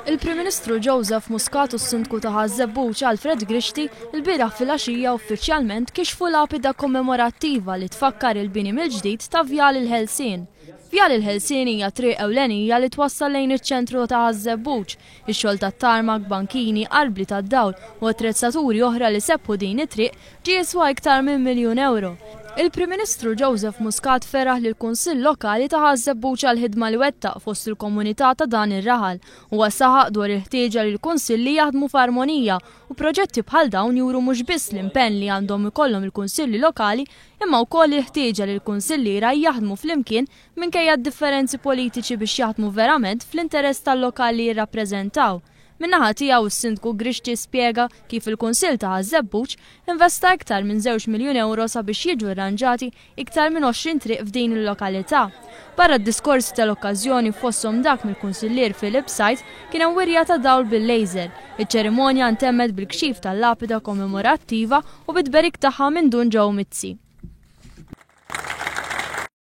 Il-Prim Ministru Joseph Muscat u s-Sindku ta' Ħażebbuġ Alfred Grixti il-bieraħ filgħaxija uffiċjalment kixfu lapida kommemorattiva li tfakkar il-bini mill-ġdid ta' Vjal il-Ħelsien. Vjal il-Ħelsien hija triq ewlenija li twassal lejn iċ-ċentru ta' Ħażebbuġ, ix-xogħol tat-tarmak, bankini, qalbli tad-dawl u attrezzatura oħra li sebbu din it-triq ġie jiswa iktar minn €1,000,000. Il-Prim Ministru Joseph Muscat feraħ li l-Kunsill Lokali ta' Ħażebbuġ għall-ħidma li wettaq fost il-komunità ta' dan ir-raħal u saħaq dwar il-ħtieġa li l-Kunsilli jaħdmu f'armonija u proġetti bħal dawn juru mhux biss l-impenn li għandhom ikollhom il-Kunsilli Lokali imma wkoll il-ħtieġa li l-Kunsillira jaħdmu flimkien minkejja d-differenzi politiċi biex jaħdmu verament fl-interess tal-lokali li jirrappreżentaw. Min-naħa tiegħu s-Sindku Grixti spjega kif il-Kunsill ta' Ħażebbuġ investa iktar minn €2,000,000 sabiex jiġu arranġati iktar minn 20 triq f'din il-lokalità. Barra d-diskorsi tal-okkażjoni fosthom dak mill-Kunsillier Philip Sajt kien hemm wirja ta' dawl bil-laser. Iċ-ċerimonja ntemmet bil-kxif tal-lapida kommemorattiva u bit-berik tagħha minn dun ġew Mizzi.